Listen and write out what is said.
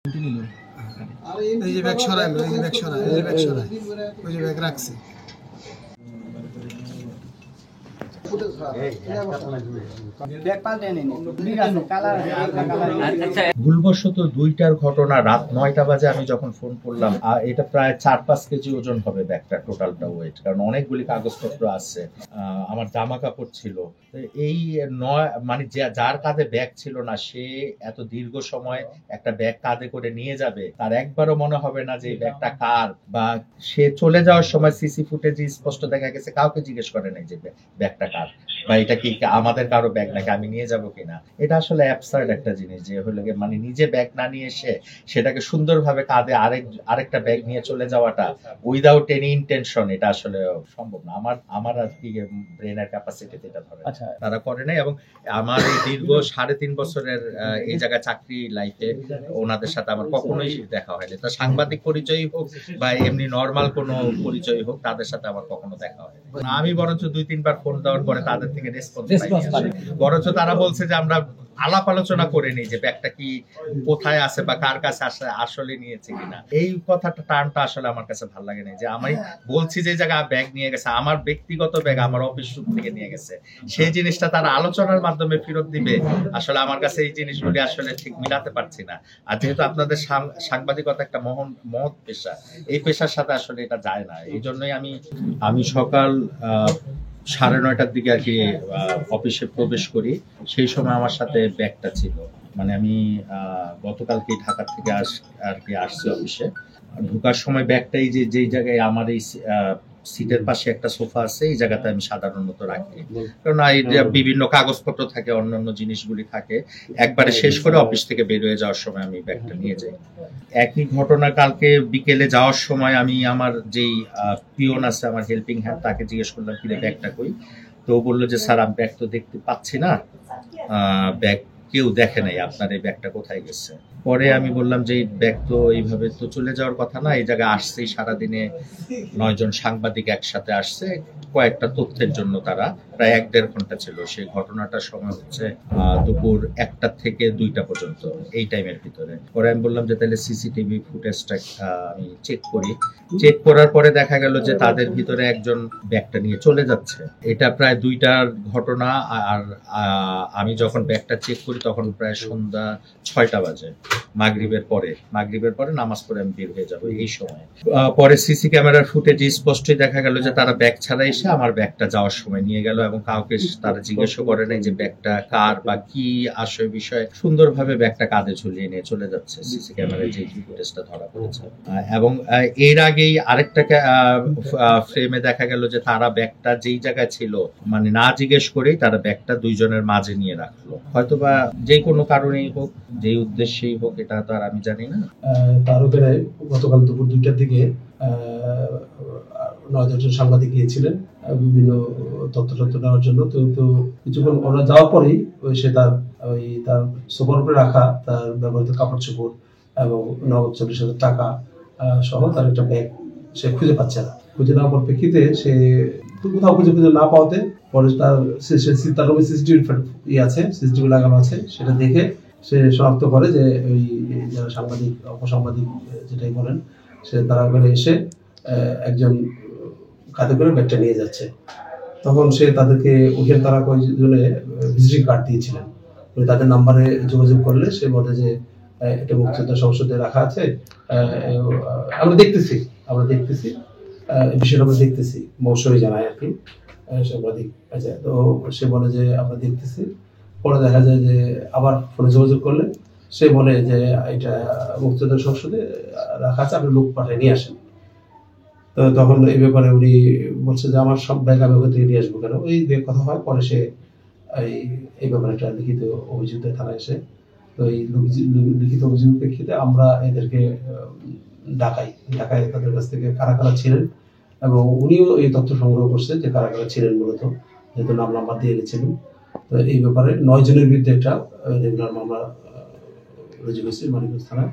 এই যে ব্যাগ সরাইলো, এই যে ব্যাগ সরাই, এই যে ব্যাগ সরাই, ওই যে ব্যাগ রাখছে। ভুলবশত ২টার ঘটনা রাত ৯টা বাজে আমি যখন ফোন করলাম, এটা প্রায় ৪-৫ কেজি ওজন হবে ব্যাগটা, টোটালটা ওয়েট, কারণ অনেকগুলি কাগজপত্র আছে, আমার জামা কাপড় ছিল। এই মানে যার কাঁধে ব্যাগ ছিল না, সে এত দীর্ঘ সময় একটা ব্যাগ কাঁধে করে নিয়ে যাবে, তার একবারও মনে হবে না যে এই ব্যাগটা কার, বা সে চলে যাওয়ার সময় সিসি ফুটেজে স্পষ্ট দেখা গেছে কাউকে জিজ্ঞেস করে নাই যে ব্যাগটা কার, বা এটা কি আমাদের কারো ব্যাগ নাকি, আমি নিয়ে যাব কিনা। এটা আসলে অ্যাবসার্ড একটা জিনিস, যে হলো মানে নিজে ব্যাগ না নিয়ে এসে সেটাকে সুন্দরভাবে কাঁধে আরেকটা ব্যাগ নিয়ে চলে যাওয়াটা উইদাউট এনি ইন্টেনশন, এটা আসলে সম্ভব না। আমার আর কি ব্রেনের ক্যাপাসিটিতে এটা ধরে তারা করে নাই। এবং আমার এই দীর্ঘ ৩.৫ বছরের এই জায়গায় চাকরি লাইফে ওনাদের সাথে আমার কখনোই দেখা হয়নি। তা সাংবাদিক পরিচয় হোক বা এমনি নর্মাল কোনো পরিচয় হোক, তাদের সাথে আমার কখনো দেখা হয়নি। আমি বরঞ্চ ২-৩ বার ফোন দেওয়ার পরে তাদের থেকে রেসপন্স পাইনি। বরঞ্চ তারা বলছে যে আমরা আলাপ আলোচনা করে নিই যে ব্যাগটা কি কোথায় আছে বা কার কাছে আসলে নিয়েছে কিনা। এই কথাটা টার্মটা আসলে আমার কাছে ভালো লাগে না, যে আমি বলছি যে জায়গায় ব্যাগ নিয়ে গেছে, আমার ব্যক্তিগত ব্যাগ আমার অফিস থেকে নিয়ে গেছে, সেই জিনিসটা তারা আলোচনার মাধ্যমে ফেরত দিবে। আসলে আমার কাছে এই জিনিসগুলি আসলে ঠিক মিলাতে পারছি না। আর যেহেতু আপনাদের সাংবাদিকতা একটা মহৎ পেশা, এই পেশার সাথে আসলে এটা যায় না। এই জন্যই আমি সকাল ৯:৩০টার দিকে আর কি অফিসে প্রবেশ করি। সেই সময় আমার সাথে ব্যাগটা ছিল, মানে আমি গতকালকে ঢাকা থেকে আর কি আসছি অফিসে। ঢোকার সময় ব্যাগটাই যেই জায়গায় আমার এই সিটের পাশে একটা সোফা আছে, এই জায়গাতে আমি সাধারণত রাখি, কারণ বিভিন্ন কাগজপত্র থাকে, অন্যান্য জিনিসগুলি থাকে। একবারে শেষ করে অফিস থেকে বের হয়ে যাওয়ার সময় আমি ব্যাগটা নিয়ে যাই। একই ঘটনা কালকে বিকেলে যাওয়ার সময় আমি আমার যেই পিয়ন আছে, আমার হেল্পিং হ্যান্ড, তাকে জিজ্ঞেস করলাম কি ব্যাগটা কই। তো বললো যে স্যার আমি ব্যাগ তো দেখতে পাচ্ছি না, ব্যাগ কেউ দেখে নাই, আপনার এই ব্যাগটা কোথায় গেছে। পরে আমি বললাম যে এই ব্যাগ তো এইভাবে তো চলে যাওয়ার কথা না, এই জায়গায় আসছেই সারাদিনে ৯ জন সাংবাদিক একসাথে আসছে কয়েকটা তথ্যের জন্য, তারা প্রায় ১-১.৫ ঘন্টা ছিল। সেই ঘটনাটার সময় হচ্ছে দুপুর ১টা থেকে ২টা পর্যন্ত, এই টাইমের ভিতরে। পরে আমি বললাম যে তাহলে সিসিটিভি ফুটেজটা আমি চেক করার পরে দেখা গেল যে তাদের ভিতরে একজন ব্যাগটা নিয়ে চলে যাচ্ছে। এটা প্রায় ২টার ঘটনা। আর আমি যখন ব্যাগটা চেক করি তখন প্রায় সন্ধ্যা ৬টা বাজে, মাগরিবের পরে নামাজ পড়ে আমি বের হয়ে যাবো এই সময়। পরে সিসি ক্যামেরার ফুটেজে স্পষ্টই দেখা গেল যে তারা ব্যাগ ছাড়া এসে আমার ব্যাগটা যাওয়ার সময় নিয়ে গেল, এবং কাউকে তারা জিজ্ঞাসা করে নাই যে ব্যাগটা কার বা কি আসে বিষয়ে, সুন্দরভাবে ব্যাগটা কাঁধে ঝুলিয়ে নিয়ে চলে যাচ্ছে। সিসি ক্যামেরায় যে ফুটেজটা ধরা পড়েছে। এবং এর আগেই আরেকটা ফ্রেমে দেখা গেল যে তারা ব্যাগটা যেই জায়গায় ছিল, মানে না জিজ্ঞেস করেই তারা ব্যাগটা ২ জনের মাঝে নিয়ে রাখলো, হয়তোবা যে কোনো কারণেই হোক, যেই উদ্দেশ্যেই হোক, এটা তো আর আমি জানি না। তার উপরে গতকাল দুপুর ২টার দিকে ৯-১০ জন সাংবাদিক গিয়েছিলেন বিভিন্ন তথ্য নেওয়ার জন্য। তো কিছুক্ষণ ওরা যাওয়ার পরেই সে তার সোফার উপরে রাখা তার ব্যবহৃত কাপড় চোপড় এবং ৪০,০০০ টাকা সহ তার একটা ব্যাগ সে খুঁজে পাচ্ছে না। খুঁজে নেওয়ার পরিপ্রেক্ষিতে সে কোথাও খুঁজে না পাওয়াতে পরে তার রুমে সিসিটিভি লাগানো আছে, সেটা দেখে সে শনাক্ত করে যে ওই যারা সাংবাদিক, অপসাংবাদিক যেটাই বলেন, তারা ওখানে এসে একজন কাঁধে করে ব্যাগটা নিয়ে যাচ্ছে। তখন সে তাদেরকে ওখানে তারা কয়েকজনে ভিজিটিং কার্ড দিয়েছিলেন, তাদের নাম্বারে যোগাযোগ করলে সে বলে যে এটা মুক্তিযোদ্ধা সংসদে রাখা আছে, আমরা দেখতেছি বিষয়টা আমরা দেখতেছি, মৌসুমী জানায় আর কি সাংবাদিক। আচ্ছা, তো সে বলে যে আমরা দেখতেছি। পরে দেখা যায় যে আবার ফোনে যোগাযোগ করলে সে বলে যে এটা মুক্তিযোদ্ধা সংসদে রাখা আছে, আপনি লোক পাঠিয়ে নিয়ে আসেন। তো তখন এই ব্যাপারে উনি বলছে যে আমার সব ব্যাগ আমি ওখান থেকে নিয়ে আসবো কেন, এই কথা হয়। পরে সে এই ব্যাপারে একটা লিখিত অভিযোগ দেয় থানায় এসে। তো এই লিখিত অভিযোগের প্রেক্ষিতে আমরা এদেরকে ডাকাই তাদের কাছ থেকে কারা ছিলেন, এবং উনিও এই তথ্য সংগ্রহ করছে যে কারা ছিলেন, মূলত যেহেতু নাম্বার দিয়ে গেছিলেন। তো এই ব্যাপারে ৯ জনের বিরুদ্ধে একটা রেগুলার মামলা রুজু হয়েছে মানিকগঞ্জ থানায়।